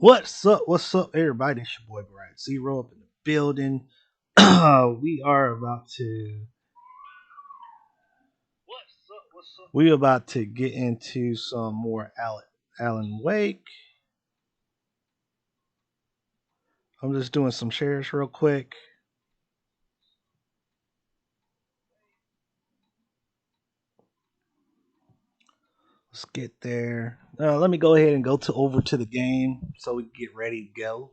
What's up? What's up, everybody? It's your boy Brad Zero up in the building. we are about to we about to get into some more Alan Wake. I'm just doing some shares real quick. Let's get there. Let me go ahead and go to over to the game so we can get ready to go.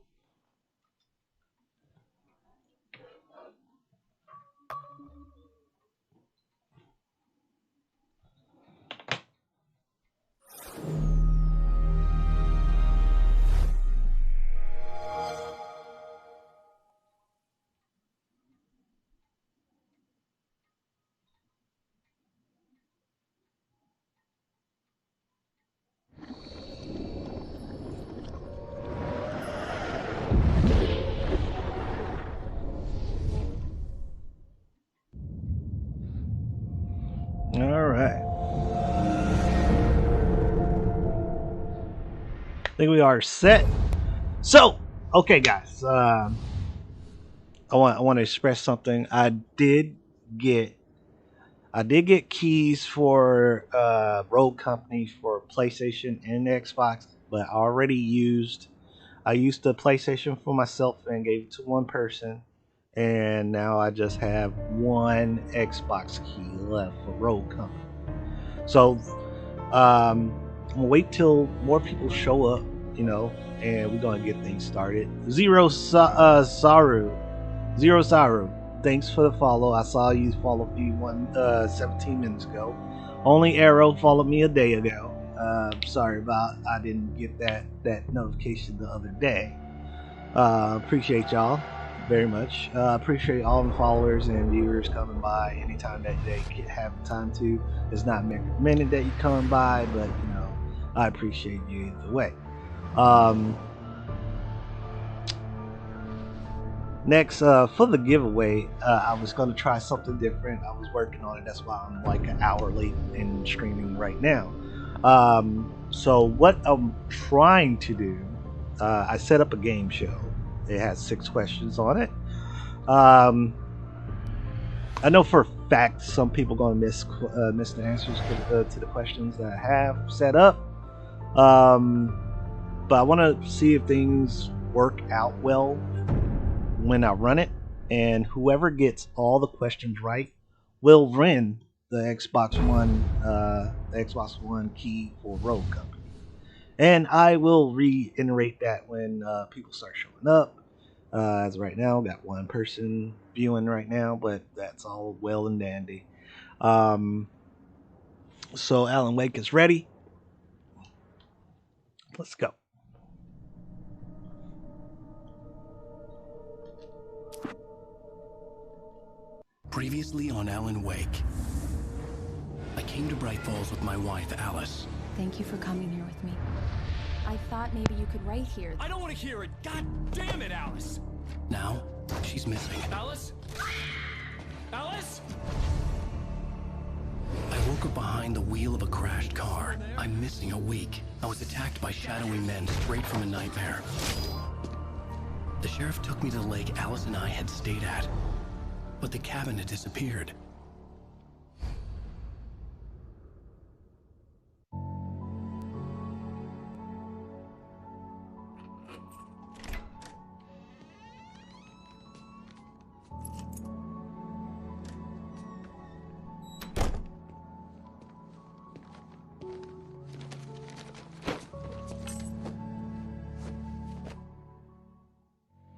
All right. I think we are set. So, okay, guys. I want to express something. Get I did get keys for Road Company for PlayStation and Xbox, but I used the PlayStation for myself and gave it to one person, and now I just have one Xbox key left for Road Company. So I'm gonna wait till more people show up, and we're gonna get things started. Zero Saru, thanks for the follow. I saw you follow me 17 minutes ago. Only Arrow followed me a day ago. Sorry about I didn't get that notification the other day. Appreciate y'all very much. Appreciate all the followers and viewers coming by anytime that they have the time to. It's not recommended that you come by, but I appreciate you either way. Um, Next, for the giveaway, I was going to try something different. I was working on it. That's why I'm like an hour late in streaming right now. So, what I'm trying to do, I set up a game show. It has 6 questions on it. I know for a fact some people are going to miss the answers to the questions that I have set up. But I want to see if things work out well when I run it, and whoever gets all the questions right will win the Xbox One key for Rogue Company. And I will reiterate that when people start showing up. As of right now, got one person viewing right now, but that's all well and dandy. Um, so Alan Wake is ready. Let's go. Previously on Alan Wake, I came to Bright Falls with my wife, Alice. Thank you for coming here with me. I thought maybe you could write here. I don't want to hear it! God damn it, Alice! Now, she's missing. Alice? Alice? I woke up behind the wheel of a crashed car. I'm missing a week. I was attacked by shadowy men straight from a nightmare. The sheriff took me to the lake Alice and I had stayed at, but the cabin had disappeared.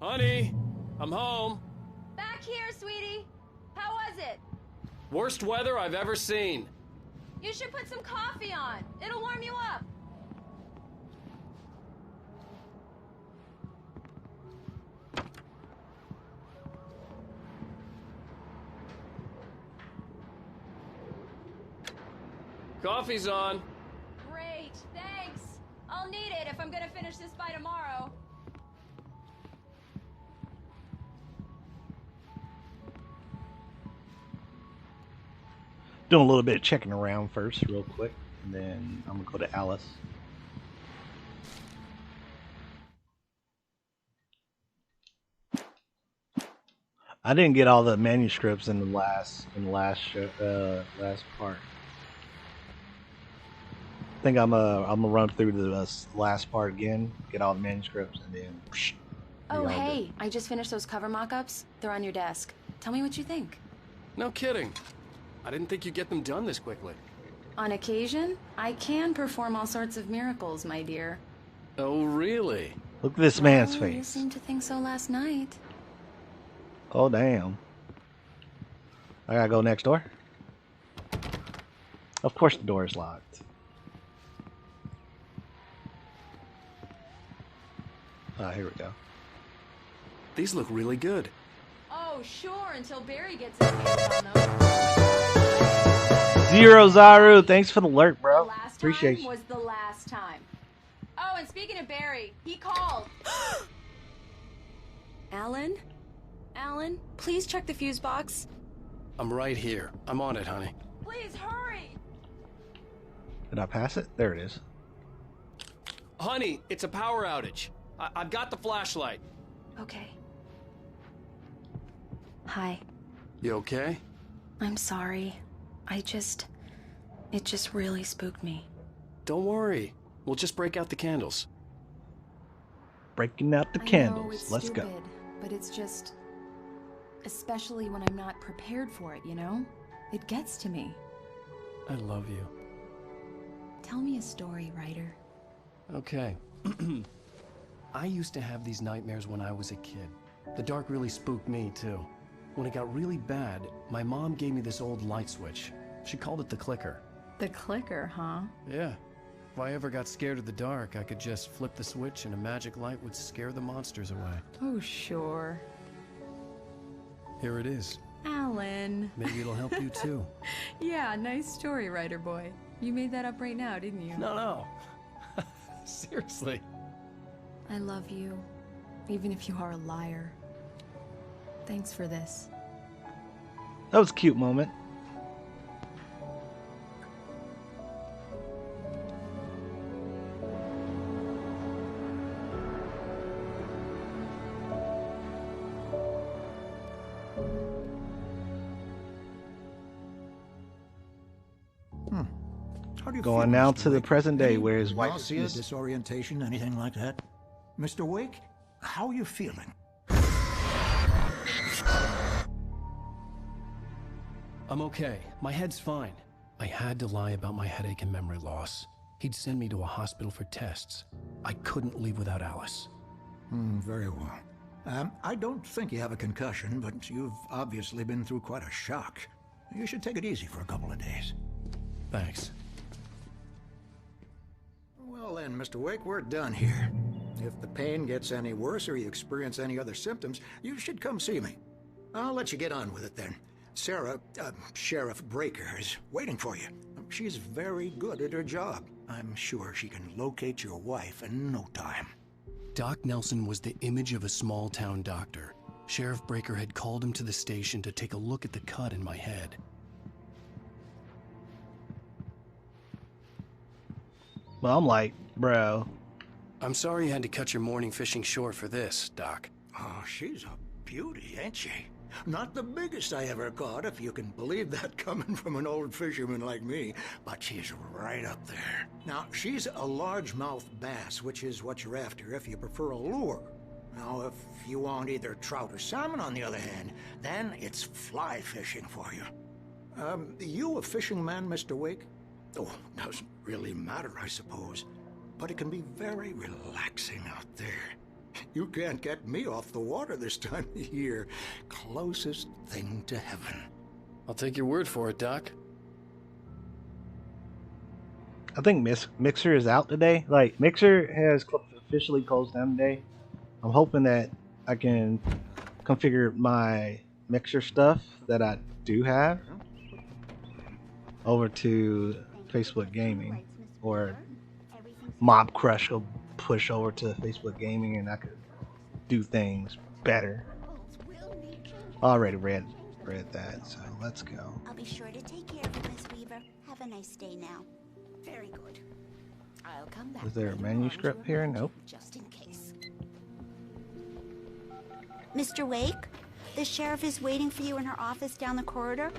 Honey, I'm home. Back here, sweetie. How was it? Worst weather I've ever seen. You should put some coffee on. It'll warm you up. Coffee's on. Great, thanks. I'll need it if I'm gonna finish this by tomorrow. Doing a little bit of checking around first, real quick, and then I'm gonna go to Alice. I didn't get all the manuscripts in the last part. I think I'm gonna run through the last part again, get all the manuscripts, and then Oh, be all good. hey, I just finished those cover mock-ups. They're on your desk. Tell me what you think. No kidding. I didn't think you'd get them done this quickly. On occasion, I can perform all sorts of miracles, my dear. Oh, really? Look at this man's Well, you face. seemed to think so last night. Oh damn! I gotta go next door. Of course, the door is locked. Ah, here we go. These look really good. Oh, sure, until Barry gets his hands on them. Zero Zaru, thanks for the alert, The bro. last Appreciate time you. was the last time. Oh, and speaking of Barry, he called. Alan? Alan, please check the fuse box. I'm right here. I'm on it, honey. Please hurry. Did I pass it? There it is. Honey, it's a power outage. I've got the flashlight. Okay. Hi. You okay? I'm sorry. It just really spooked me. Don't worry. We'll just break out the candles. Breaking out the I know candles. it's Let's stupid, go. but it's just... Especially when I'm not prepared for it, you know? It gets to me. I love you. Tell me a story, writer. Okay. I used to have these nightmares when I was a kid. The dark really spooked me, too. When it got really bad, my mom gave me this old light switch. She called it the clicker. The clicker, huh? Yeah. If I ever got scared of the dark, I could just flip the switch and a magic light would scare the monsters away. Oh, sure. Here it is. Alan. Maybe it'll help you, too. Yeah, nice story, writer boy. You made that up right now, didn't you? No. Seriously. I love you, even if you are a liar. Thanks for this. That was a cute moment. How do you Going feel, now Mr. to the Wake? present day Any where his wife nausea, is. disorientation, anything like that? Mr. Wake, how are you feeling? I'm okay. My head's fine. I had to lie about my headache and memory loss. He'd send me to a hospital for tests. I couldn't leave without Alice. Very well. I don't think you have a concussion, but you've obviously been through quite a shock. You should take it easy for a couple of days. Thanks. Well then, Mr. Wake, we're done here. If the pain gets any worse or you experience any other symptoms, you should come see me. I'll let you get on with it then. Sarah, Sheriff Breaker, is waiting for you. She's very good at her job. I'm sure she can locate your wife in no time. Doc Nelson was the image of a small-town doctor. Sheriff Breaker had called him to the station to take a look at the cut in my head. Well, I'm like, bro. I'm sorry you had to cut your morning fishing short for this, Doc. Oh, she's a beauty, ain't she? Not the biggest I ever caught, if you can believe that coming from an old fisherman like me, but she's right up there. Now, she's a largemouth bass, which is what you're after if you prefer a lure. Now, if you want either trout or salmon, on the other hand, then it's fly fishing for you. You a fishing man, Mr. Wake? Oh, doesn't really matter, I suppose. But it can be very relaxing out there. You can't get me off the water this time of year. Closest thing to heaven. I'll take your word for it, Doc. I think Mixer is out today. Like, Mixer has officially closed down today. I'm hoping that I can configure my Mixer stuff that I do have over to Facebook Gaming, or Mob Crush will push over to Facebook Gaming and I could do things better. Already read that, so let's go. I'll be sure to take care of it, Miss Weaver. Have a nice day now. Very good. I'll come back. Is there a later manuscript on to here? remind you, Nope. Just in case. Mr. Wake, The sheriff is waiting for you in her office down the corridor.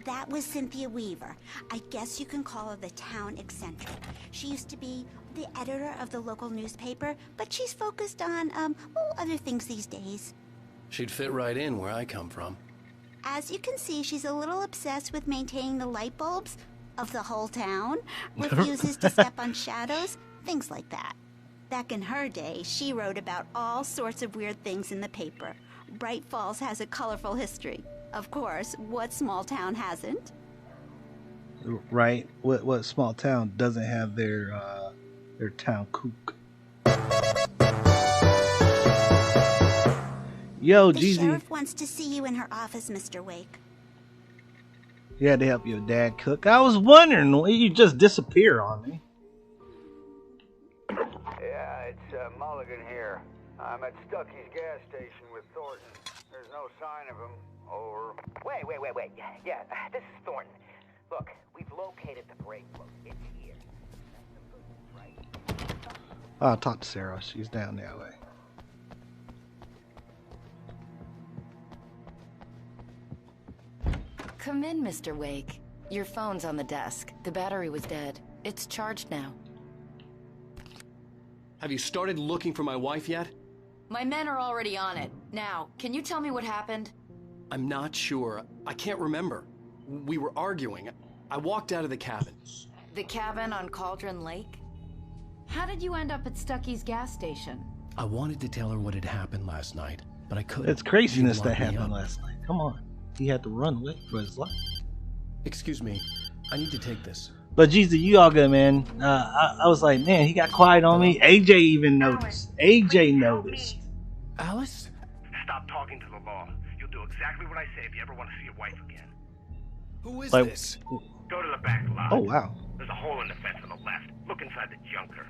That was Cynthia Weaver. I guess you can call her the town eccentric. She used to be the editor of the local newspaper, but she's focused on, other things these days. She'd fit right in where I come from. As you can see, she's a little obsessed with maintaining the light bulbs of the whole town, refuses to step on shadows, things like that. Back in her day, she wrote about all sorts of weird things in the paper. Bright Falls has a colorful history. Of course, what small town hasn't? Right? What small town doesn't have their town kook? Yo, The Jeezy. sheriff wants to see you in her office, Mr. Wake. You had to help your dad cook. I was wondering why you just disappear on me. Yeah, it's Mulligan here. I'm at Stucky's gas station with Thornton. There's no sign of him. Over. Wait. Yeah, this is Thornton. Look, we've located the brake book. It's here. I'll talk to Sarah. She's down that way. Come in, Mr. Wake. Your phone's on the desk. The battery was dead. It's charged now. Have you started looking for my wife yet? My men are already on it. Now, can you tell me what happened? I'm not sure. I can't remember. We were arguing. I walked out of the cabin. The cabin on Cauldron Lake? How did you end up at Stucky's gas station? I wanted to tell her what had happened last night, but I couldn't. It's craziness She'd that lock me happened up. last night. Come on. He had to run away for his life. Excuse me. I need to take this. But Jeezy, you all good, man. I was like, man, he got quiet on me. AJ even noticed. AJ noticed. Alice? Stop talking to the law. You'll do exactly what I say if you ever want to see your wife again. Who is Like, this? Go to the back lot. oh, wow. There's a hole in the fence on the left. Look inside the junker.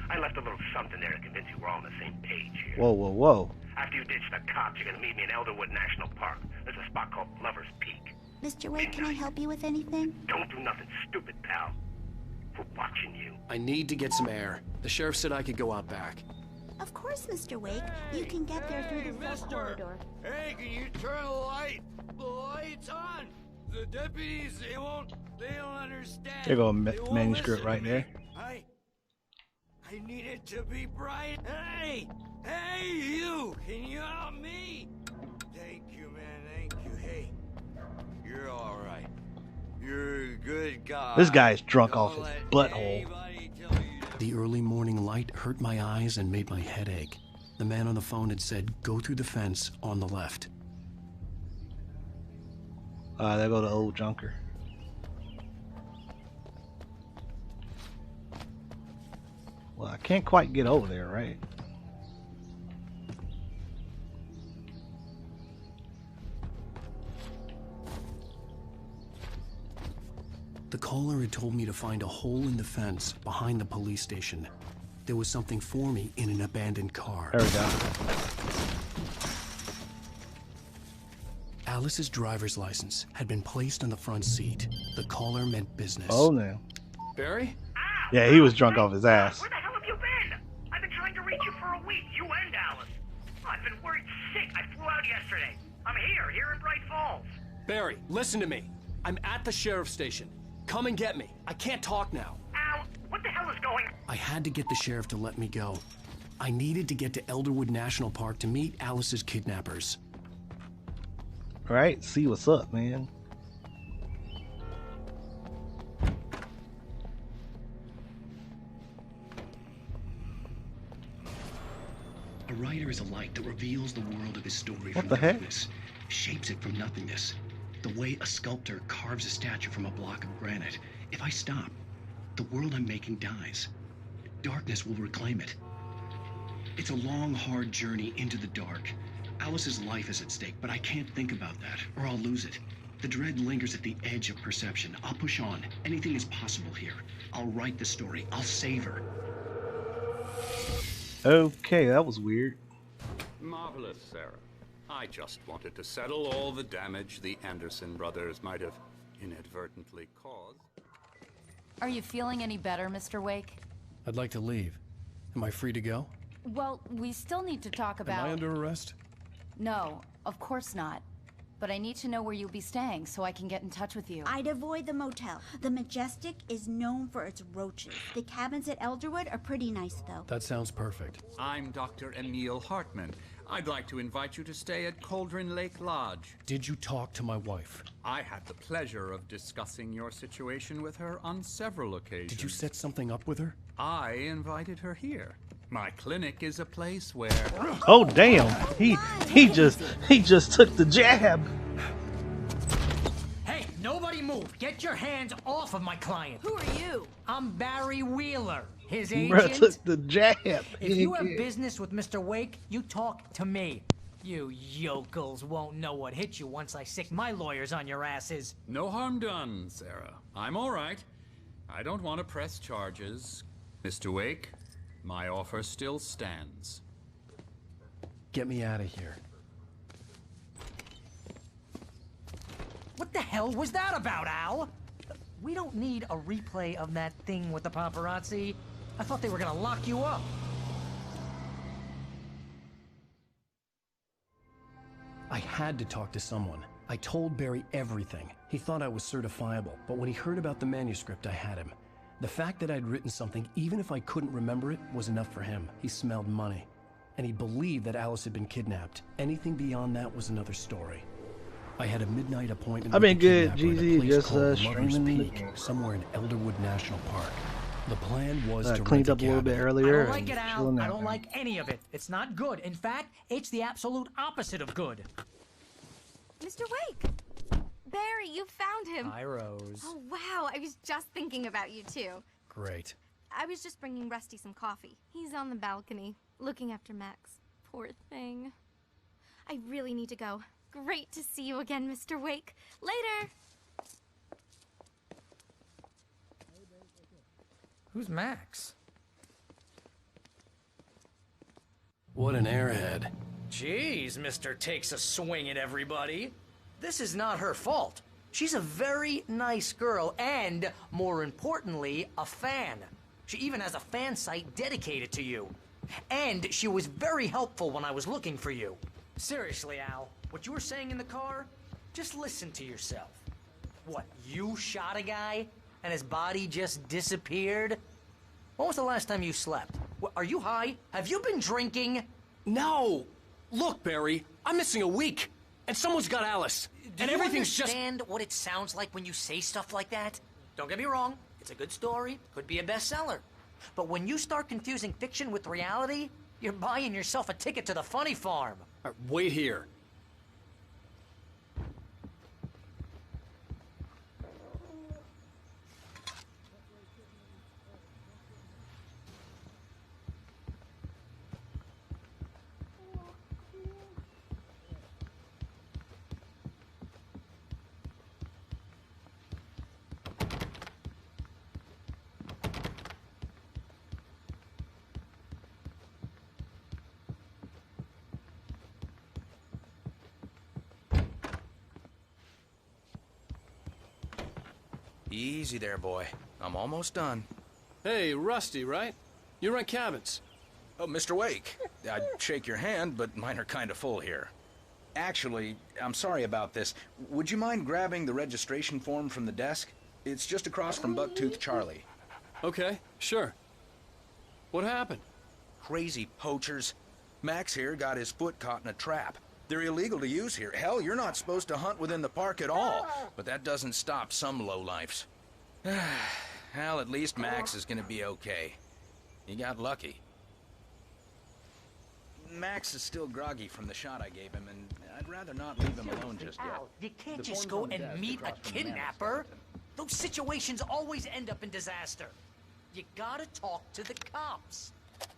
I left a little something there to convince you we're all on the same page here. Whoa. After you ditch the cops, you're gonna meet me in Elderwood National Park. There's a spot called Lover's Peak. Mr. Wake, can I help you with anything? Don't do nothing stupid, pal. We're watching you. I need to get some air. The sheriff said I could go out back. Of course, Mr. Wake. You can get there through the front corridor. Hey, can you turn the light? The light's on. The deputies, they don't understand. There go They won't manuscript listen right to there. me. I need it to be bright. Hey, you, can you help me? Thank you, man, thank you. Hey, you're all right. You're a good guy. This guy is drunk Don't off his let butthole. anybody tell you to- The early morning light hurt my eyes and made my head ache. The man on the phone had said, go through the fence on the left. There go the old junker. Well, I can't quite get over there, right? The caller had told me to find a hole in the fence behind the police station. There was something for me in an abandoned car. There we go. Alice's driver's license had been placed on the front seat. The caller meant business. Oh, no. Barry? Yeah, he was drunk off his ass. Where the hell have you been? I've been trying to reach you for a week. You and Alice. I've been worried sick. I flew out yesterday. I'm here in Bright Falls. Barry, listen to me. I'm at the sheriff's station. Come and get me. I can't talk now. Al, what the hell is going on? I had to get the sheriff to let me go. I needed to get to Elderwood National Park to meet Alice's kidnappers. All right, see what's up, man. A writer is a light that reveals the world of his story What from the heck? darkness, shapes it from nothingness. The way a sculptor carves a statue from a block of granite. If I stop, the world I'm making dies. Darkness will reclaim it. It's a long, hard journey into the dark. Alice's life is at stake, but I can't think about that, or I'll lose it. The dread lingers at the edge of perception. I'll push on. Anything is possible here. I'll write the story. I'll save her. Okay, that was weird. Marvelous, Sarah. I just wanted to settle all the damage the Anderson brothers might have inadvertently caused. Are you feeling any better, Mr. Wake? I'd like to leave. Am I free to go? Well, we still need to talk Am I about... under arrest? No, of course not. But I need to know where you'll be staying so I can get in touch with you. I'd avoid the motel. The Majestic is known for its roaches. The cabins at Elderwood are pretty nice, though. That sounds perfect. I'm Dr. Emil Hartman. I'd like to invite you to stay at Cauldron Lake Lodge. Did you talk to my wife? I had the pleasure of discussing your situation with her on several occasions. Did you set something up with her? I invited her here. My clinic is a place where... Oh damn! He just took the jab. Hey, nobody move! Get your hands off of my client! Who are you? I'm Barry Wheeler, his Bruh agent. took the jab. If you have business with Mr. Wake, you talk to me. You yokels won't know what hit you once I sick my lawyers on your asses. No harm done, Sarah. I'm all right. I don't want to press charges. Mr. Wake, my offer still stands. Get me out of here. What the hell was that about, Al? We don't need a replay of that thing with the paparazzi. I thought they were gonna lock you up. I had to talk to someone. I told Barry everything. He thought I was certifiable, but when he heard about the manuscript, I had him. The fact that I'd written something, even if I couldn't remember it, was enough for him. He smelled money. And he believed that Alice had been kidnapped. Anything beyond that was another story. I had a midnight appointment I've with been the good, kidnapper at a GZ, place just called Lover's streaming the Peak, game. somewhere in Elderwood National Park. The plan was to Cleaned rent up a little bit cabin. earlier. I don't like it, and Al. chilling I out don't now. like any of it. It's not good. In fact, it's the absolute opposite of good. Mr. Wake! Barry, you found him. Hi, Rose. Oh, wow. I was just thinking about you, too. Great. I was just bringing Rusty some coffee. He's on the balcony, looking after Max. Poor thing. I really need to go. Great to see you again, Mr. Wake. Later! Who's Max? What an airhead. Jeez, Mr. Takes a swing at everybody. This is not her fault. She's a very nice girl and, more importantly, a fan. She even has a fan site dedicated to you. And she was very helpful when I was looking for you. Seriously, Al, what you were saying in the car, just listen to yourself. What, you shot a guy and his body just disappeared? When was the last time you slept? What, are you high? Have you been drinking? No! Look, Barry, I'm missing a week. And someone's got Alice. Do And you everything's just... understand what it sounds like when you say stuff like that? Don't get me wrong, it's a good story, could be a bestseller. But when you start confusing fiction with reality, you're buying yourself a ticket to the funny farm. All right, wait here. Easy there, boy. I'm almost done. Hey, Rusty, right? You rent cabins. Oh, Mr. Wake. I'd shake your hand, but mine are kind of full here. Actually, I'm sorry about this. Would you mind grabbing the registration form from the desk? It's just across from Bucktooth Charlie. Okay, sure. What happened? Crazy poachers. Max here got his foot caught in a trap. They're illegal to use here. Hell, you're not supposed to hunt within the park at all. But that doesn't stop some lowlifes. Well, at least Max is gonna be okay. He got lucky. Max is still groggy from the shot I gave him, and I'd rather not leave him alone just yet. Al, you can't just go and meet a kidnapper. Those situations always end up in disaster. You gotta talk to the cops.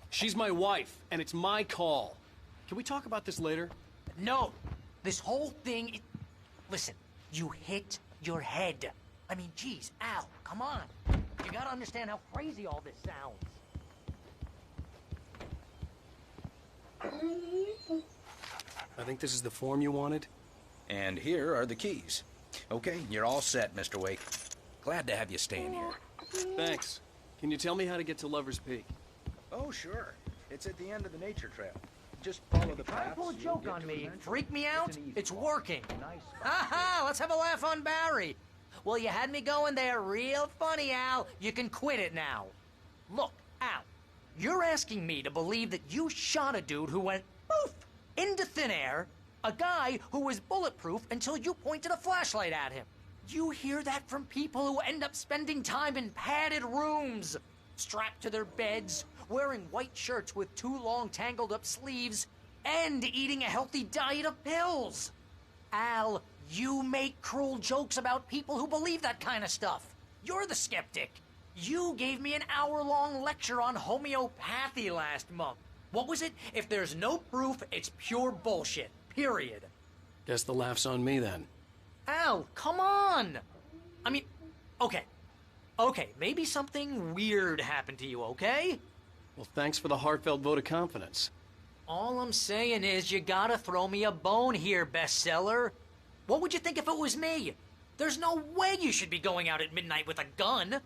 She's my wife, and it's my call. Can we talk about this later? No, this whole thing... Listen, you hit your head. I mean, geez, Al, come on. You gotta understand how crazy all this sounds. I think this is the form you wanted. And here are the keys. Okay, you're all set, Mr. Wake. Glad to have you staying here. Thanks. Can you tell me how to get to Lover's Peak? Oh, sure. It's at the end of the nature trail. Just follow the Try to path. pull a joke on me, freak me out, it's working. Haha, let's have a laugh on Barry. Well, you had me going there real funny, Al. You can quit it now. Look, Al, you're asking me to believe that you shot a dude who went poof into thin air, a guy who was bulletproof until you pointed a flashlight at him. You hear that from people who end up spending time in padded rooms, strapped to their beds, wearing white shirts with too long tangled up sleeves, and eating a healthy diet of pills. Al, you make cruel jokes about people who believe that kind of stuff. You're the skeptic. You gave me an hour-long lecture on homeopathy last month. What was it? If there's no proof, it's pure bullshit. Period. Guess the laugh's on me then. Al, come on! I mean, okay. Okay, maybe something weird happened to you, okay? Well, thanks for the heartfelt vote of confidence. All I'm saying is you gotta throw me a bone here, bestseller. What would you think if it was me? There's no way you should be going out at midnight with a gun.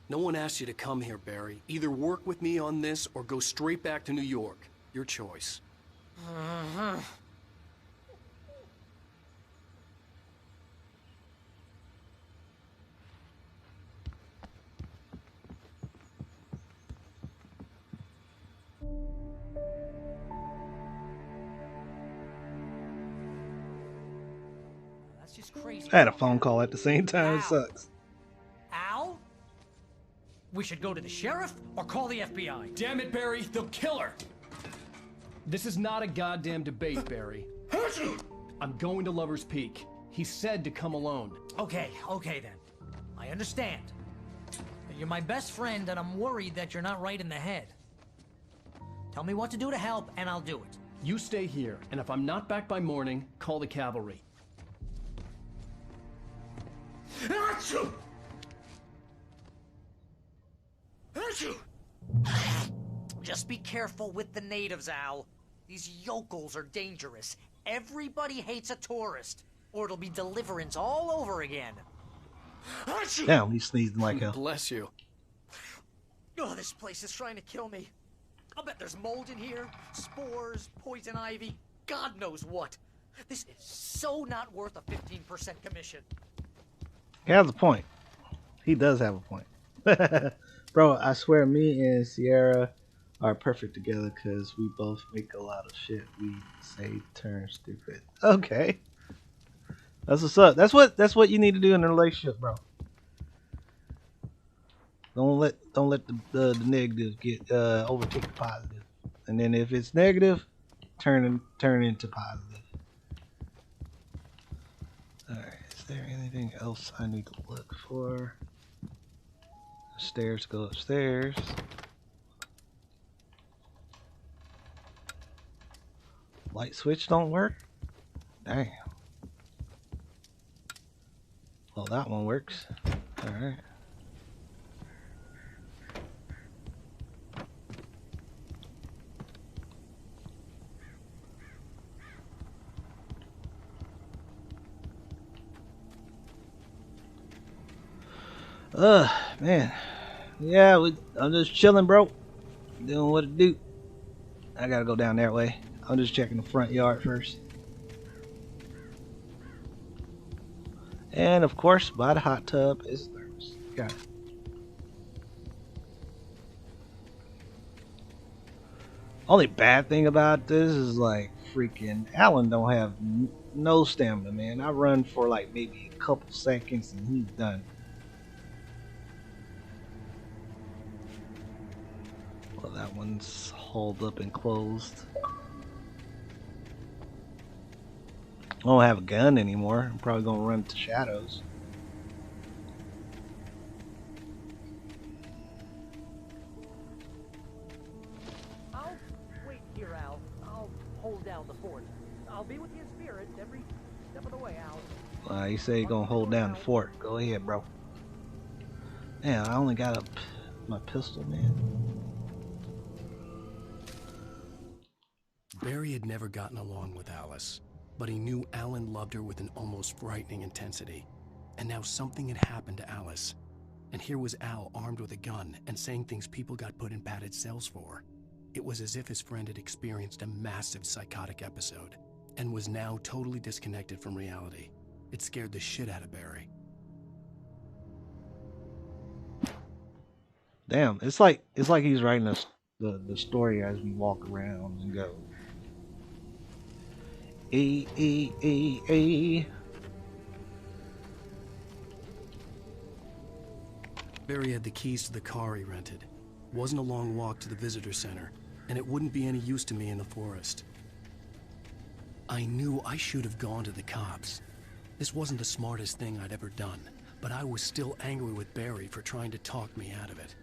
No one asked you to come here, Barry. Either work with me on this or go straight back to New York. Your choice. That's just crazy. I had a phone call at the same time. It sucks. Al? We should go to the sheriff or call the FBI. Damn it, Barry, they'll kill her! This is not a goddamn debate, Barry. I'm going to Lover's Peak. He said to come alone. Okay then. I understand. You're my best friend, and I'm worried that you're not right in the head. Tell me what to do to help, and I'll do it. You stay here, and if I'm not back by morning, call the cavalry. Achoo! Achoo! Just be careful with the natives, Al. These yokels are dangerous. Everybody hates a tourist, or it'll be Deliverance all over again. Achoo! Damn, he sneezed like hell. Bless you. Oh, this place is trying to kill me. I'll bet there's mold in here, spores, poison ivy, God knows what. This is so not worth a 15% commission. He has a point. He does have a point. Bro, I swear me and Sierra are perfect together because we both make a lot of shit we say turn stupid. Okay. That's what's up. That's what you need to do in a relationship, bro. Don't let the negative get overtake the positive. And then if it's negative, turn into positive. Alright, is there anything else I need to look for? Stairs go upstairs. Light switch don't work? Damn. Well, that one works. Alright. Man. Yeah, I'm just chilling, bro. Doing what it do. I gotta go down that way. I'm just checking the front yard first. And of course, by the hot tub is thermos. Got it. Only bad thing about this is like freaking Alan don't have no stamina, man. I run for like maybe a couple seconds and he's done. Well, that one's hauled up and closed. I don't have a gun anymore. I'm probably gonna run to shadows. I'll wait here, Al. I'll hold down the fort. I'll be with you in spirit every step of the way, Al. You say you're gonna hold down the fort. Go ahead, bro. Man, I only got my pistol, man. Barry had never gotten along with Alice, but he knew Alan loved her with an almost frightening intensity. And now something had happened to Alice. And here was Al armed with a gun and saying things people got put in padded cells for. It was as if his friend had experienced a massive psychotic episode and was now totally disconnected from reality. It scared the shit out of Barry. Damn, it's like he's writing us the story as we walk around and go. A. Barry had the keys to the car he rented. It wasn't a long walk to the visitor center, and it wouldn't be any use to me in the forest. I knew I should have gone to the cops. This wasn't the smartest thing I'd ever done, but I was still angry with Barry for trying to talk me out of it.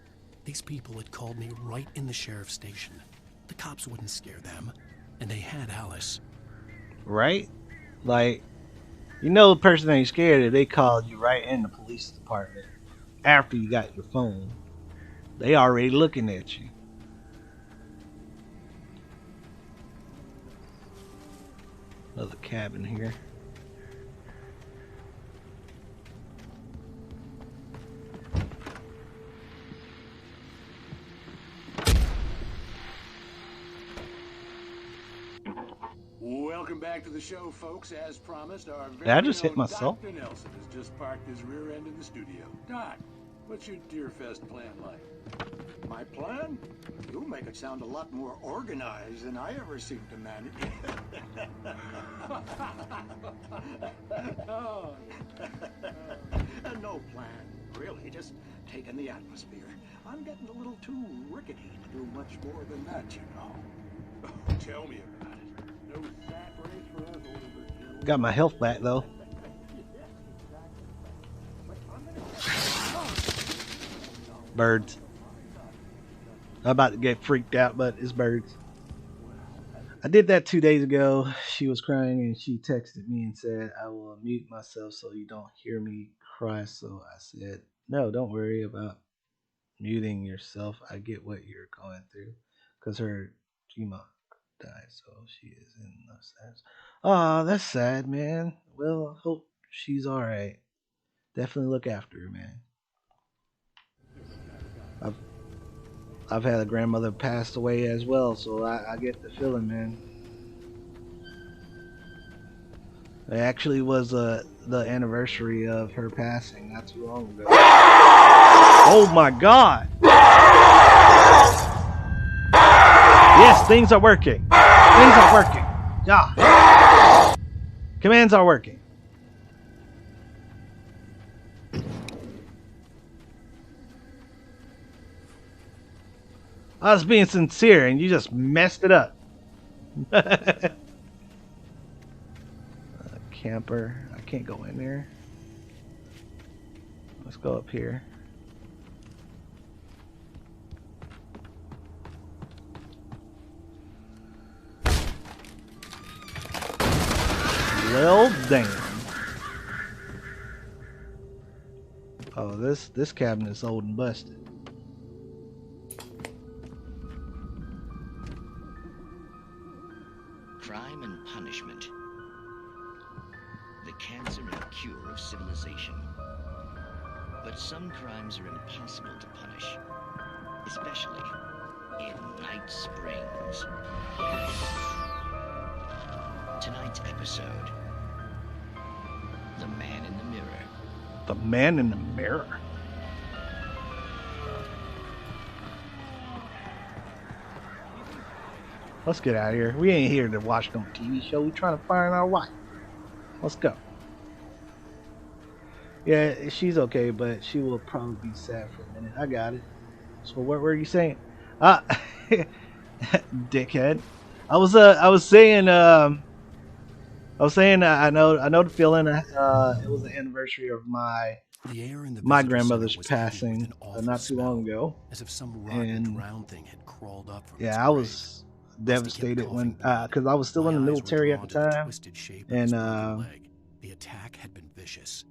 These people had called me right in the sheriff's station. The cops wouldn't scare them, and they had Alice. Right? Like, you know the person ain't scared if they called you right in the police department after you got your phone. They already looking at you. Another cabin here. Welcome back to the show, folks. As promised, our Did very I just hit own myself? Dr. Nelson has just parked his rear end in the studio. Doc, what's your Deerfest plan like? My plan? You make it sound a lot more organized than I ever seem to manage. Oh. No plan, really. Just taking the atmosphere. I'm getting a little too rickety to do much more than that, you know. Tell me about it. No sack race for us, Oliver. Got my health back though. Birds. I'm about to get freaked out, but it's birds. I did that 2 days ago. She was crying and she texted me and said, I will mute myself so you don't hear me cry. So I said, no, don't worry about muting yourself. I get what you're going through. Because her Gma died, so she is in the sad. Oh, that's sad, man. Well, I hope she's alright. Definitely look after her, man. I've had a grandmother pass away as well, so I get the feeling, man. It actually was the anniversary of her passing not too long ago. Oh my god! Yes, things are working. Things are working. Yeah. Commands are working. I was being sincere and you just messed it up. Camper. I can't go in there. Let's go up here. Well, damn. Oh, this cabinet is old and busted. Crime and punishment. The cancer and cure of civilization. But some crimes are impossible to punish, especially in Night Springs. Tonight's episode, The Man in the Mirror. The Man in the Mirror? Let's get out of here. We ain't here to watch no TV show. We trying to find our wife. Let's go. Yeah, she's okay, but she will probably be sad for a minute. I got it. So what were you saying? Dickhead. I was saying I know the feeling. It was the anniversary of my grandmother's passing not too long ago, as if some rotten ground thing had crawled up from its yeah, I was devastated when because I was still in the military at the time, twisted shape of and his broken leg. The attack had been vicious.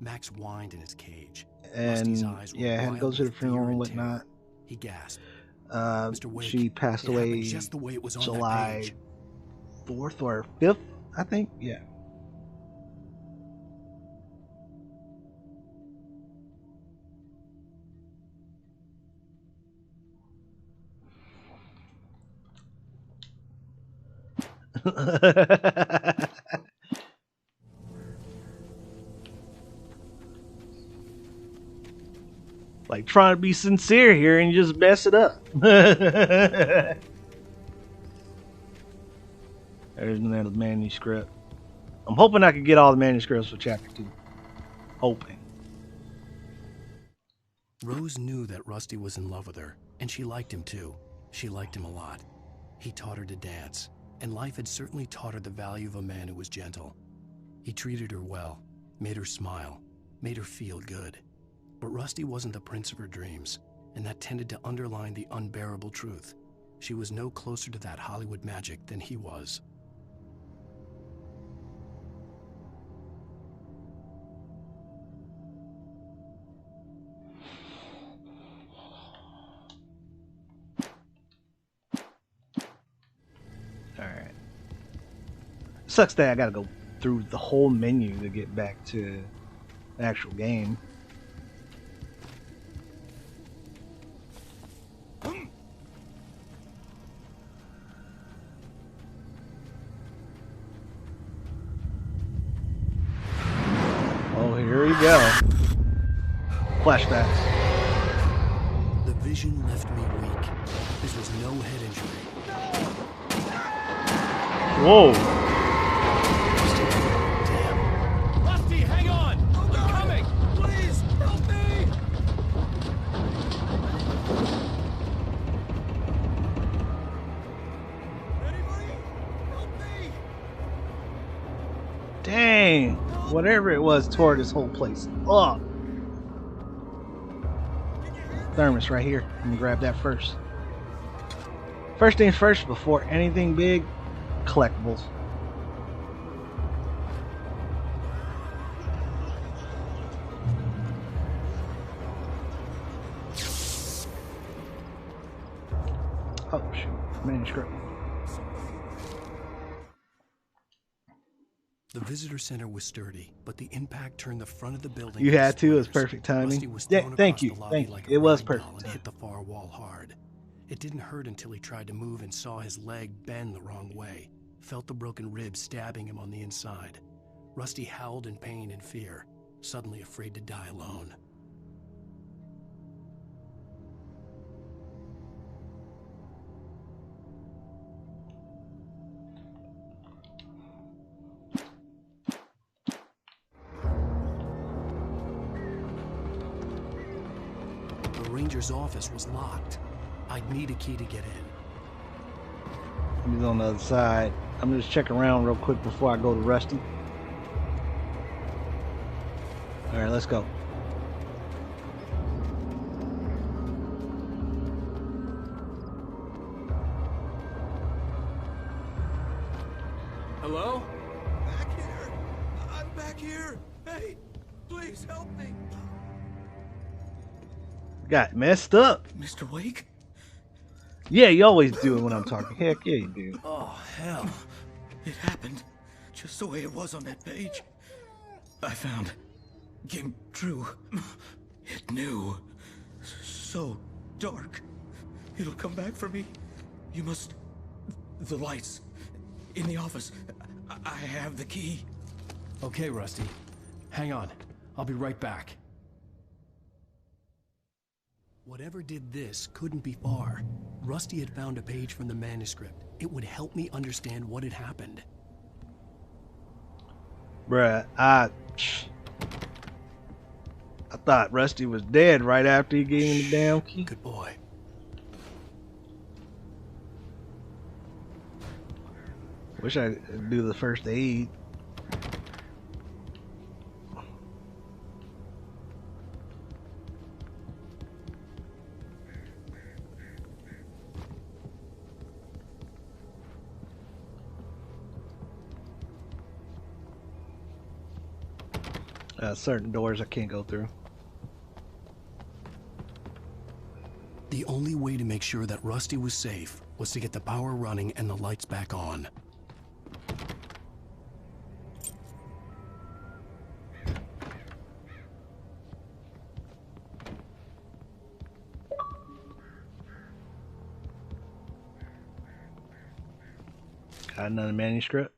Max whined in his cage. Rusty's eyes were yeah, I had to go wild to the with funeral fear and and terror. whatnot. He gasped. Mr. Wake, she passed it happened away just the way it was on that July page. 4th or 5th, I think. Yeah. Like trying to be sincere here and you just mess it up. There's another manuscript. I'm hoping I can get all the manuscripts for chapter 2. Hoping. Rose knew that Rusty was in love with her, and she liked him too. She liked him a lot. He taught her to dance, and life had certainly taught her the value of a man who was gentle. He treated her well, made her smile, made her feel good. But Rusty wasn't the prince of her dreams, and that tended to underline the unbearable truth. She was no closer to that Hollywood magic than he was. Alright. Sucks that I gotta go through the whole menu to get back to the actual game. Oh, here we go. Flashbacks. The vision left me weak. This was no head injury. Whoa. Damn. Rusty, hang on! I'm coming! Please, help me! Anybody? Help me! Dang. Whatever it was tore this whole place up. Thermos right here. I'm gonna grab that first. First things first, before anything big, collectibles. Oh shoot, manuscript. The visitor center was sturdy, but the impact turned the front of the building. You had to. It was perfect timing. Yeah, thank you. Thank you. It was perfect. And hit the far wall hard. It didn't hurt until he tried to move and saw his leg bend the wrong way. Felt the broken rib stabbing him on the inside. Rusty howled in pain and fear, suddenly afraid to die alone. The ranger's office was locked. I'd need a key to get in. He's on the other side. I'm just checking around real quick before I go to Rusty. Alright, let's go. Hello? Back here. I'm back here. Hey, please help me. Got messed up. Mr. Wake? Yeah, you always do it when I'm talking. Heck yeah, you do. Oh, hell. It happened just the way it was on that page. I found. Came true. It knew. So dark. It'll come back for me. You must. The lights. In the office. I have the key. Okay, Rusty. Hang on. I'll be right back. Whatever did this couldn't be far. Rusty had found a page from the manuscript. It would help me understand what had happened. Bruh, I thought Rusty was dead right after he gave me the damn key. Good boy. Wish I could do the first aid. Certain doors I can't go through. The only way to make sure that Rusty was safe was to get the power running and the lights back on. Got another manuscript.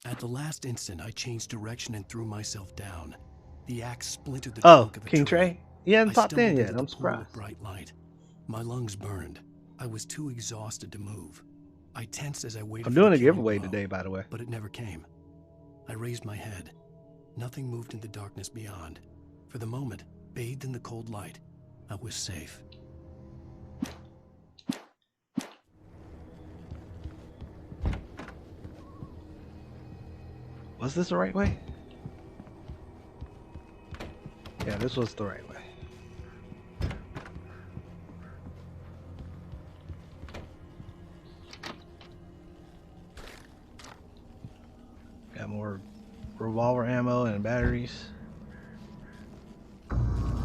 At the last instant, I changed direction and threw myself down. The axe splintered the Oh, trunk of a King tree. Trey? He hasn't I popped in stumbled yet. into the I'm pool of surprised. bright light. My lungs burned. I was too exhausted to move. I tensed as I waited I'm for the doing a killing giveaway blow, today, by the way. but it never came. I raised my head. Nothing moved in the darkness beyond. For the moment, bathed in the cold light, I was safe. Was this the right way? Yeah, this was the right way. Got more revolver ammo and batteries.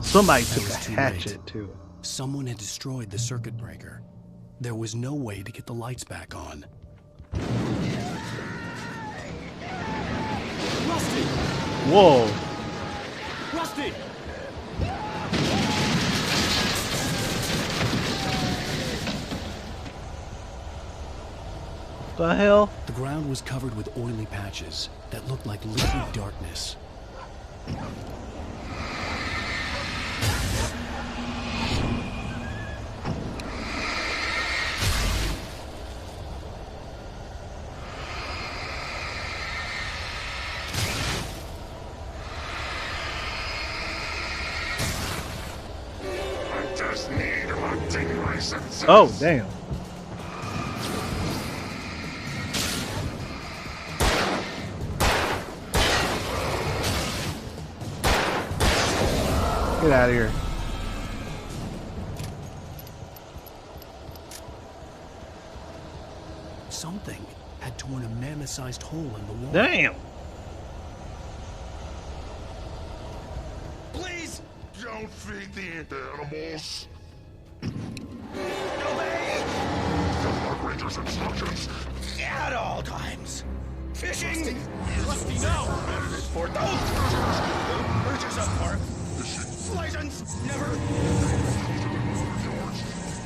Somebody took a hatchet too. Someone had destroyed the circuit breaker. There was no way to get the lights back on. Rusty! Whoa! Rusty! The hell? The ground was covered with oily patches that looked like liquid darkness. I just need hunting licenses. Oh, damn. Get out of here. Something had torn a mammoth-sized hole in the wall. Damn. Please don't feed the animals. Obey! Park Ranger's instructions. At all times. Fishing Rusty, no! for those purchase of park. License never.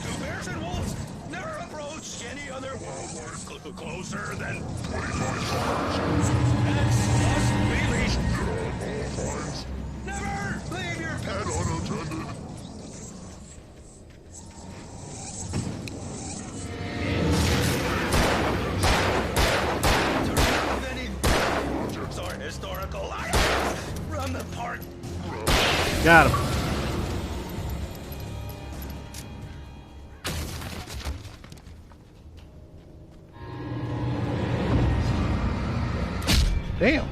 Two bears and wolves never approach any other wildlife closer than 25 yards. Pets must be leashed. At all times. Never leave your pet unattended. Objects or historical items from the park. Got him. Damn.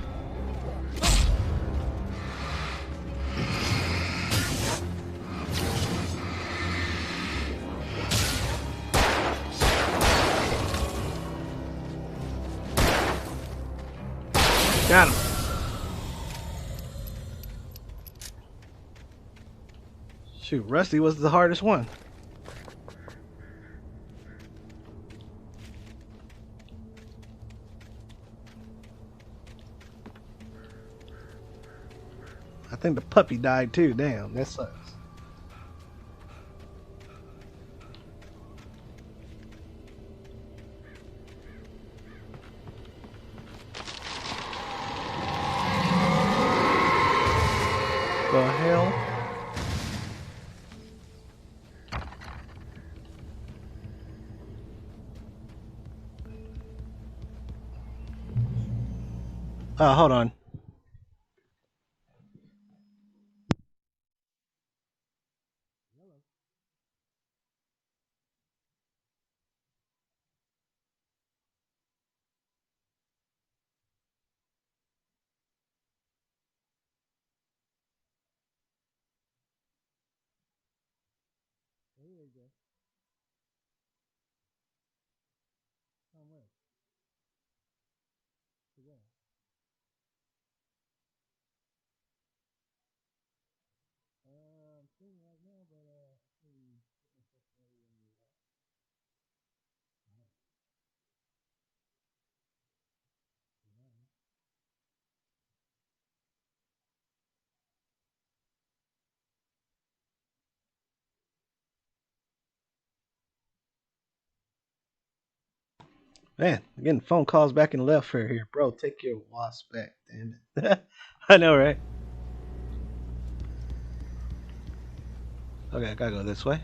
Got him. Shoot, Rusty was the hardest one. I think the puppy died too. Damn, that sucks. The hell? Hold on. There you go. Somewhere. To where? I'm seeing right now, but Man, I'm getting phone calls back and left for here. Bro, take your wasp back, damn it. I know, right? Okay, I gotta go this way.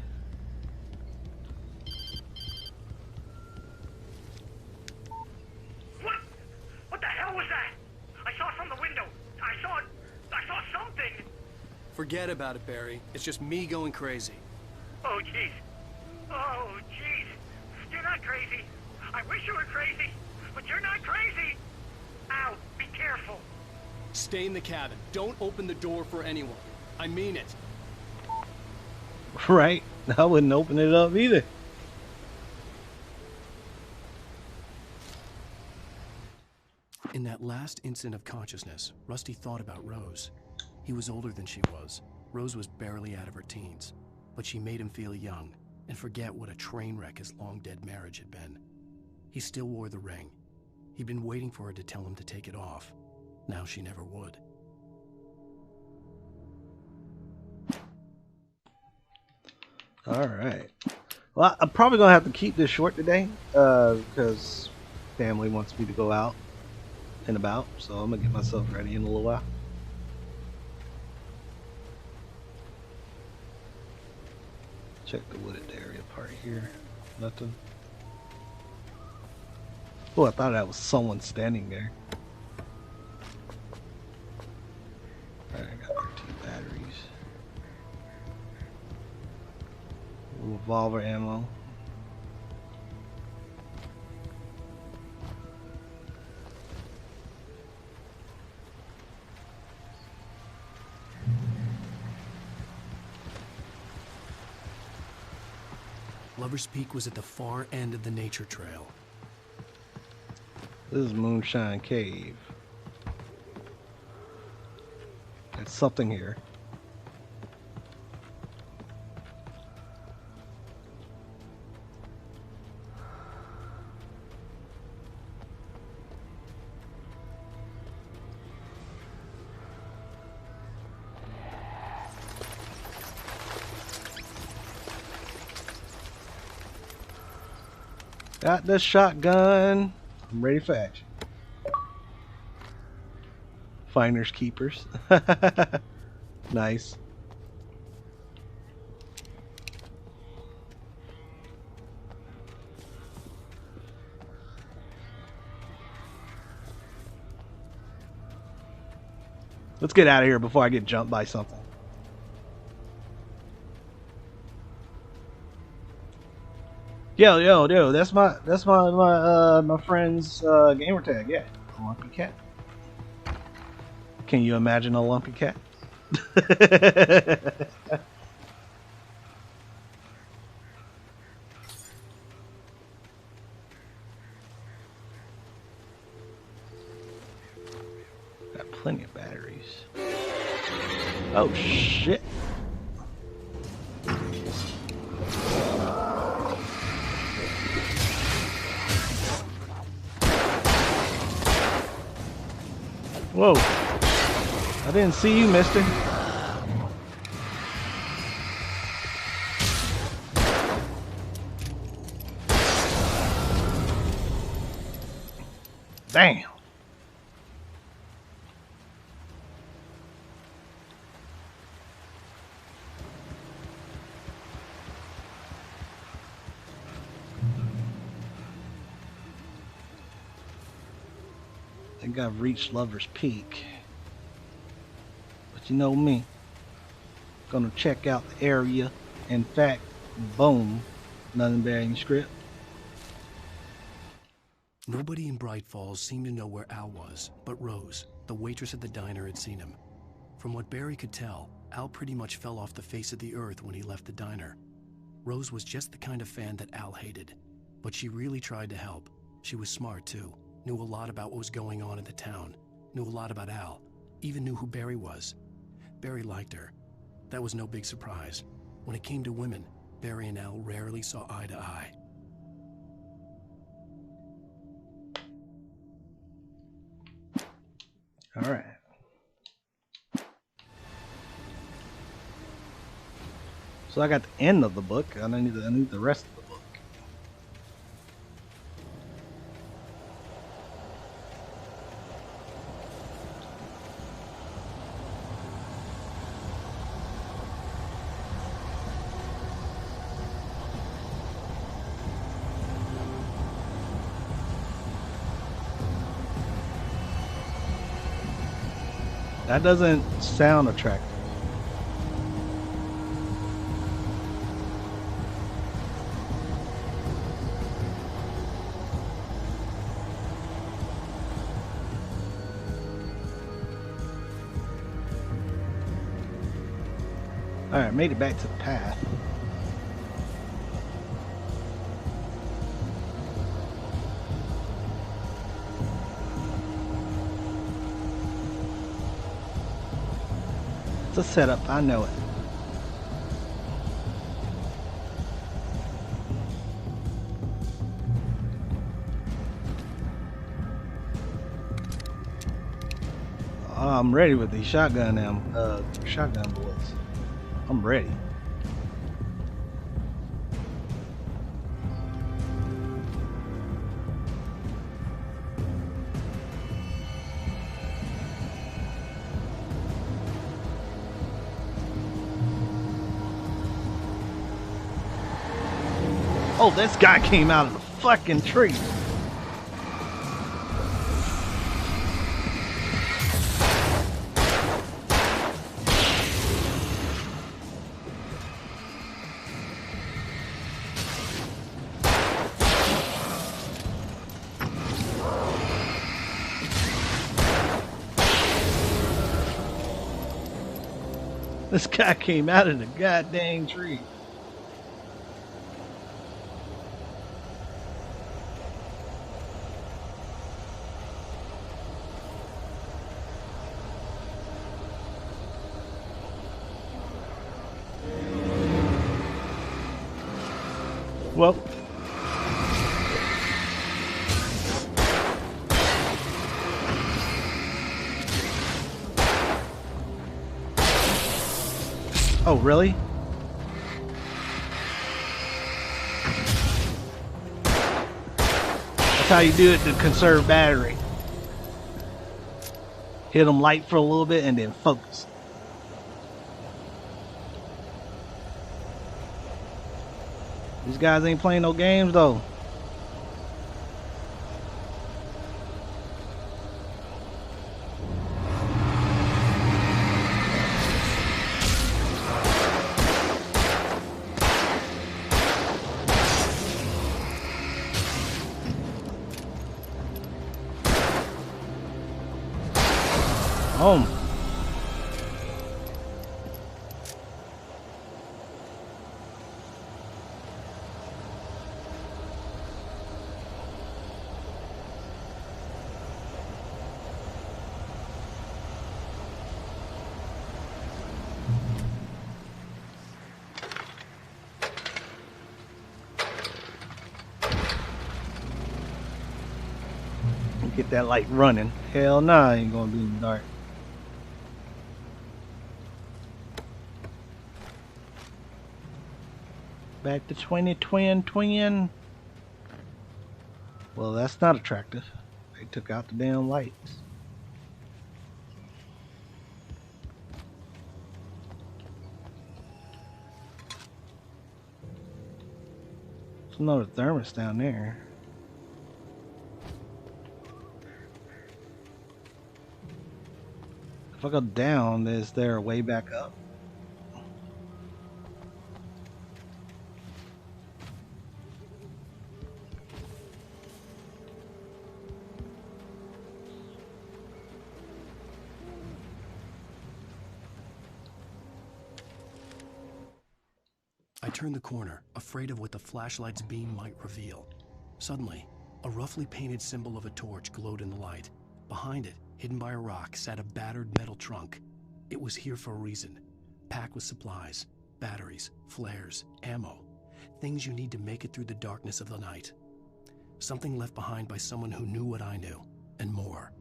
What the hell was that? I saw from the window. I saw something. Forget about it, Barry. It's just me going crazy. Oh, jeez. Oh, jeez. You're not crazy. I wish you were crazy, but you're not crazy. Ow, be careful. Stay in the cabin. Don't open the door for anyone. I mean it. Right? I wouldn't open it up either. In that last instant of consciousness, Rusty thought about Rose. He was older than she was. Rose was barely out of her teens, but she made him feel young and forget what a train wreck his long-dead marriage had been. He still wore the ring. He'd been waiting for her to tell him to take it off. Now she never would. Alright. Well, I'm probably going to have to keep this short today because family wants me to go out and about. So I'm going to get myself ready in a little while. Check the wooded area part here. Nothing. Oh, I thought that was someone standing there. Alright, I got 13 batteries. Revolver ammo. Lover's Peak was at the far end of the nature trail. This is Moonshine Cave. There's something here. Got the shotgun. I'm ready for action. Finders keepers. Nice. Let's get out of here before I get jumped by something. Yo, that's my friend's gamer tag. Yeah, a lumpy cat. Can you imagine a lumpy cat? Got plenty of batteries. Oh shit. Whoa. I didn't see you, mister. Damn. I think I've reached Lover's Peak. But you know me. Gonna check out the area. In fact, boom. Nothing bearing script. Nobody in Bright Falls seemed to know where Al was, but Rose, the waitress at the diner, had seen him. From what Barry could tell, Al pretty much fell off the face of the earth when he left the diner. Rose was just the kind of fan that Al hated, but she really tried to help. She was smart too, knew a lot about what was going on in the town, knew a lot about Al, even knew who Barry was. Barry liked her. That was no big surprise. When it came to women, Barry and Al rarely saw eye to eye. All right. So I got the end of the book. I need the rest of the book. That doesn't sound attractive. Alright, made it back to the path. It's a setup, I know it. I'm ready with these shotgun bullets. I'm ready. Oh, this guy came out of the fucking tree. This guy came out of the goddamn tree. Well, oh, really? That's how you do it to conserve battery. Hit them light for a little bit and then focus. These guys ain't playing no games though. Home. Get that light running. Hell nah, I ain't gonna be in the dark. Back to 2020. Well, that's not attractive. They took out the damn lights. There's another thermos down there. If I go down, is there a way back up? I turned the corner, afraid of what the flashlight's beam might reveal. Suddenly, a roughly painted symbol of a torch glowed in the light. Behind it, hidden by a rock, sat a battered metal trunk. It was here for a reason. Packed with supplies, batteries, flares, ammo. Things you need to make it through the darkness of the night. Something left behind by someone who knew what I knew, and more.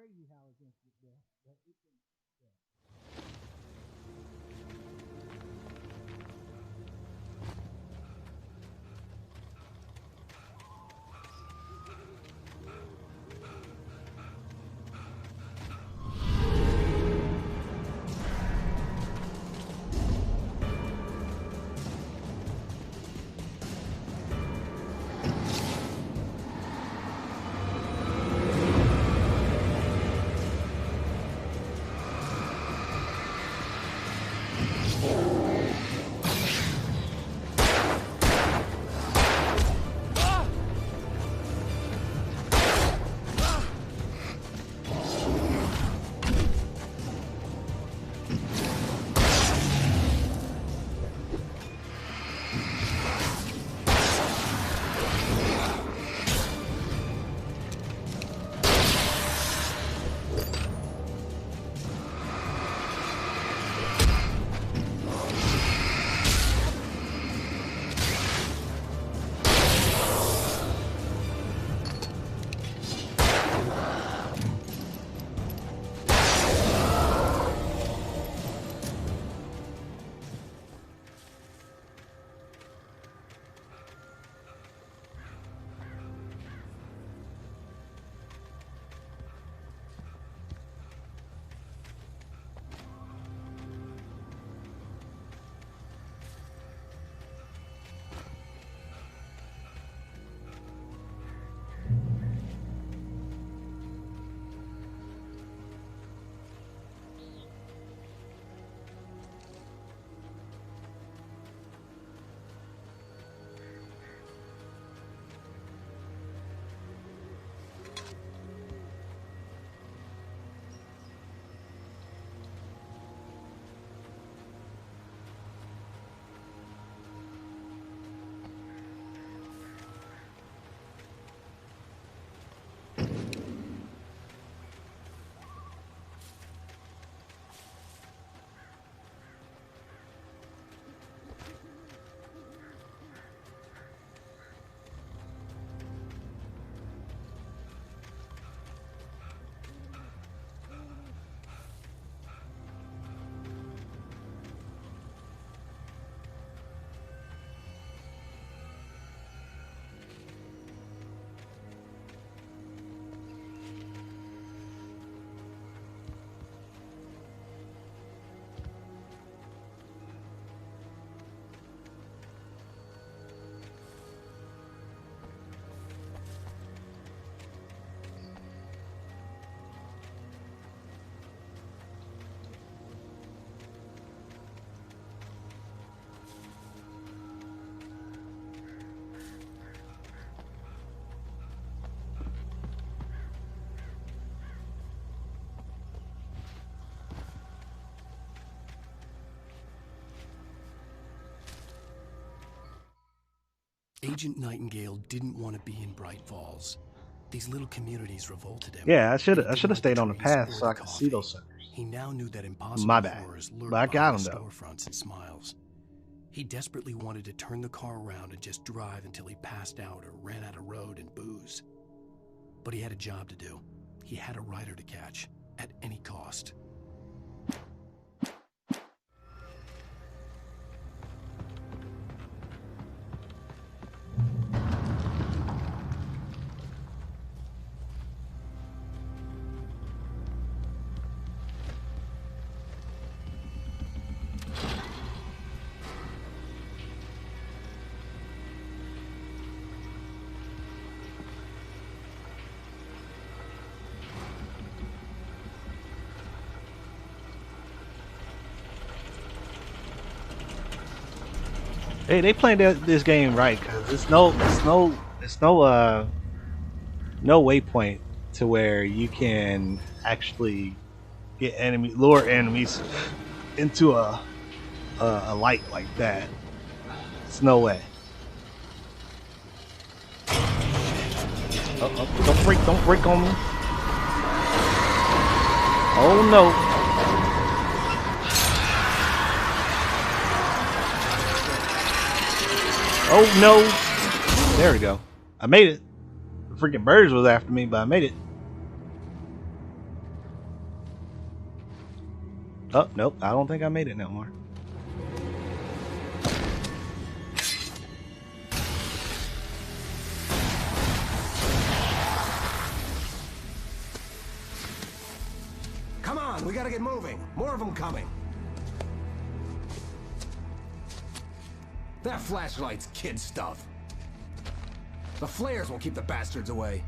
crazy how it's instant death, but it can. Agent Nightingale didn't want to be in Bright Falls. These little communities revolted him. Yeah, I should and he have didn't like the stayed on the trees path or so the I could see coffee. those suckers. He now knew that My impossible bad, horrors but I lurked got behind him the though. storefronts and smiles. He desperately wanted to turn the car around and just drive until he passed out or ran out of road and booze. But he had a job to do. He had a rider to catch, at any cost. Hey, they playing this game right because it's no waypoint to where you can actually get lure enemies into a light like that. It's no way. Don't break on me. Oh no. Oh no! There we go. I made it. The freaking birds was after me, but I made it. Oh, nope. I don't think I made it no more. Come on, we gotta get moving. More of them coming. That flashlight's kid stuff. The flares will keep the bastards away.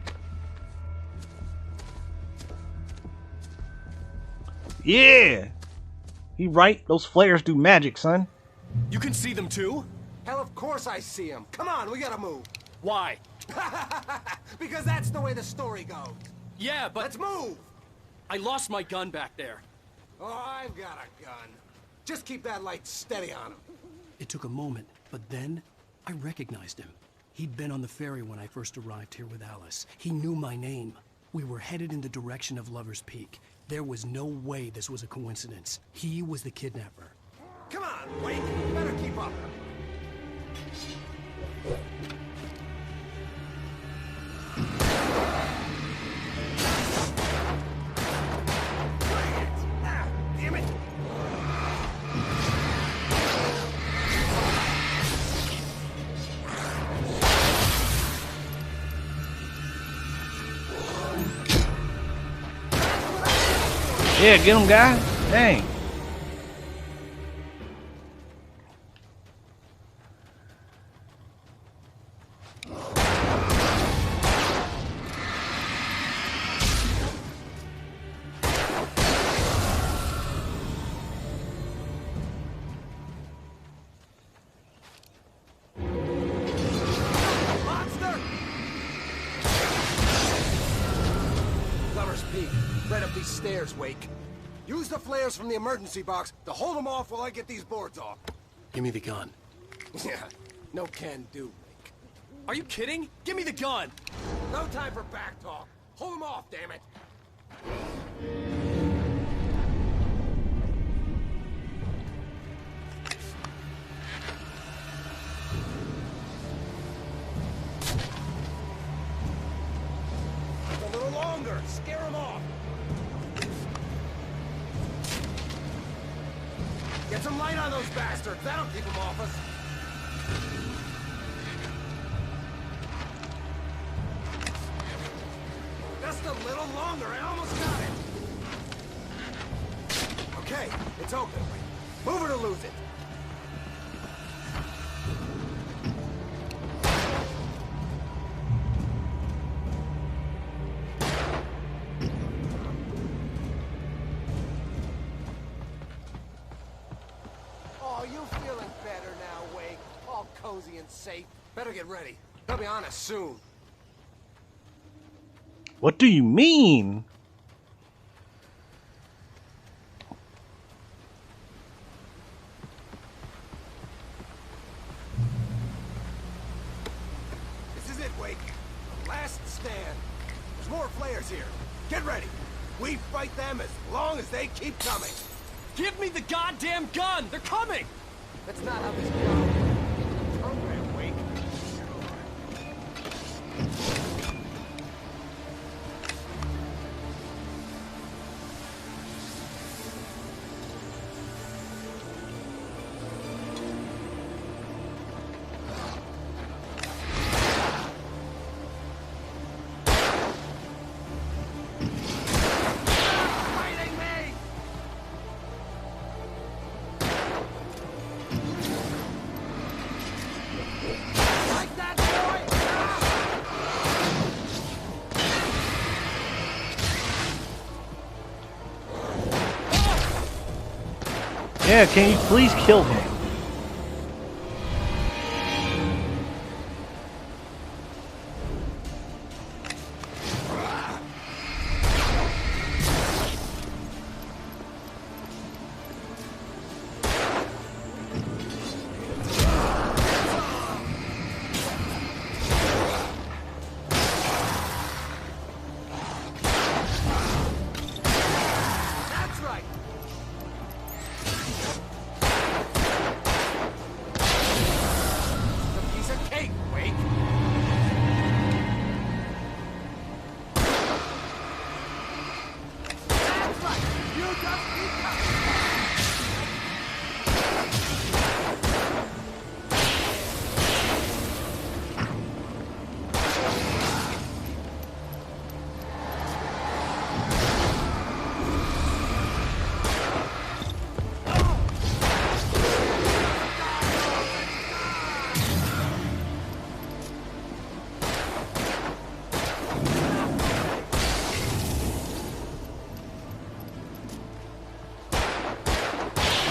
Yeah! He right. Those flares do magic, son. You can see them too? Hell, of course I see them. Come on, we gotta move. Why? Because that's the way the story goes. Yeah, but... Let's move! I lost my gun back there. Oh, I've got a gun. Just keep that light steady on him. It took a moment, but then I recognized him. He'd been on the ferry when I first arrived here with Alice. He knew my name. We were headed in the direction of Lover's Peak. There was no way this was a coincidence. He was the kidnapper. Come on, Wake! Better keep up. Damn it! Yeah, get him, guy. Dang. Monster! Lover's Peak. Right up these stairs, Wake. Use the flares from the emergency box to hold them off while I get these boards off. Give me the gun. Yeah, no can do, Wake. Are you kidding? Give me the gun! No time for back talk. Hold them off, damn it. A little longer. Scare them off. Get some light on those bastards. That'll keep them off us. Just a little longer. I almost got it. Okay, it's open. Move it or lose it. Oh, you feeling better now, Wake? All cozy and safe. Better get ready. They'll be on us soon. What do you mean? This is it, Wake. The last stand. There's more flares here. Get ready. We fight them as long as they keep coming. Give me the goddamn gun! They're coming! That's not how this goes. Program, Wake. Fighting me! Like that, boy! Yeah, can you please kill him? That's right.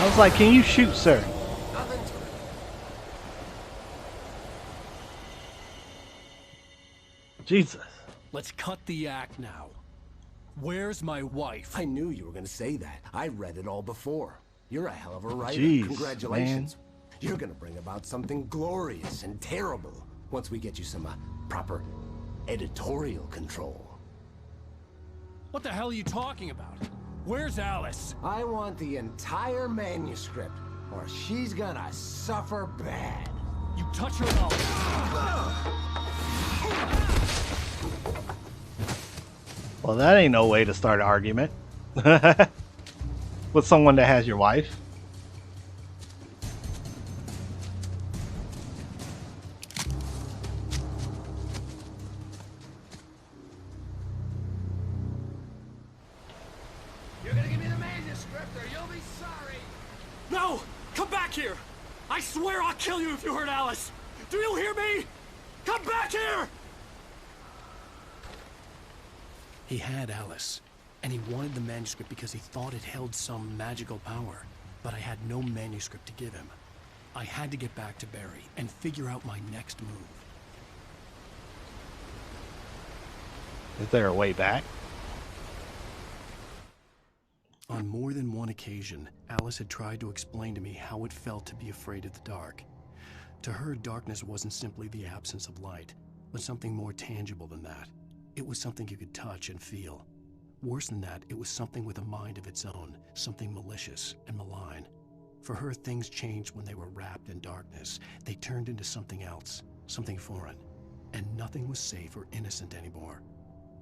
was like, can you shoot, sir? Nothing to it. Jesus. Let's cut the act now. Where's my wife? I knew you were gonna say that. I read it all before. You're a hell of a writer. Jeez, Congratulations. Man. You're gonna bring about something glorious and terrible once we get you some proper editorial control. What the hell are you talking about? Where's Alice? I want the entire manuscript, or she's gonna suffer bad. You touch her and Well, that ain't no way to start an argument. With someone that has your wife. You're gonna give me the manuscript or you'll be sorry. No! Come back here! I swear I'll kill you if you hurt Alice! Do you hear me? Come back here! He had Alice, and he wanted the manuscript because he thought it held some magical power. But I had no manuscript to give him. I had to get back to Barry and figure out my next move. Is there a way back? On more than one occasion, Alice had tried to explain to me how it felt to be afraid of the dark. To her, darkness wasn't simply the absence of light, but something more tangible than that. It was something you could touch and feel. Worse than that, it was something with a mind of its own, something malicious and malign. For her, things changed when they were wrapped in darkness. They turned into something else, something foreign, and nothing was safe or innocent anymore.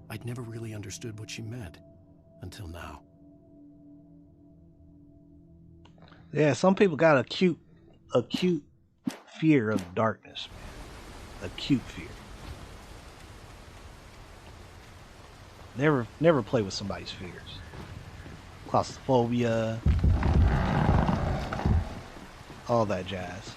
I'd never really understood what she meant, until now. Yeah, some people got acute fear of darkness, man. Acute fear. Never play with somebody's fears. Claustrophobia, all that jazz.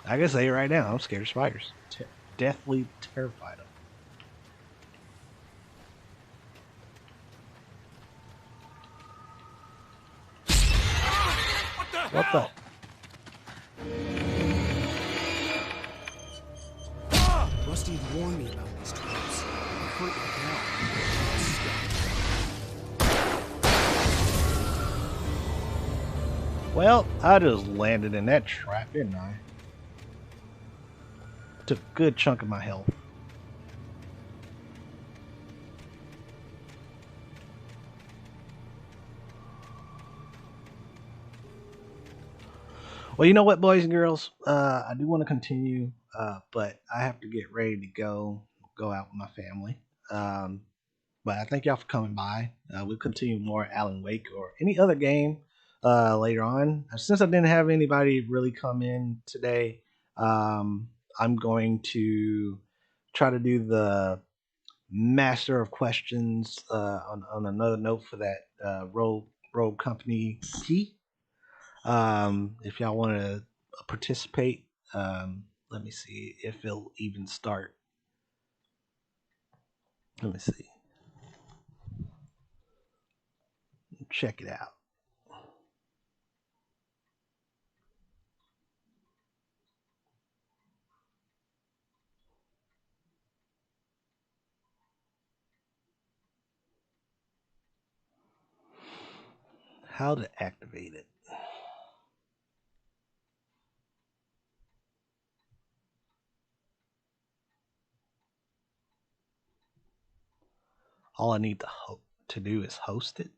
I can say it right now. I'm scared of spiders. Deathly terrified of them. What the? Rusty had warned me about these traps. It hurt like hell. Well, I just landed in that trap, didn't I? Took a good chunk of my health. Well, you know what, boys and girls? I do want to continue, but I have to get ready to go out with my family. But I thank y'all for coming by. We'll continue more Alan Wake or any other game later on. Since I didn't have anybody really come in today, I'm going to try to do the Master of Questions on another note for that Rogue Company key. If y'all want to participate, let me see if it'll even start. Let me see. Check it out. How to activate it. All I need to do is host it.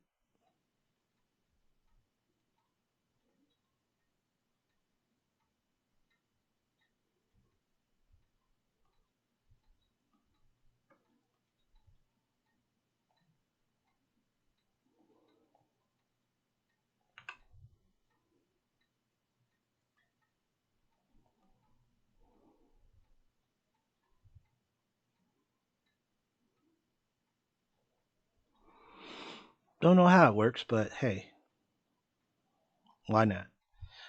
Don't know how it works, but hey, Why not?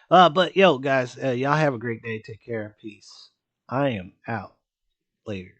But yo, guys, y'all have a great day. Take care. Peace. I am out. Later.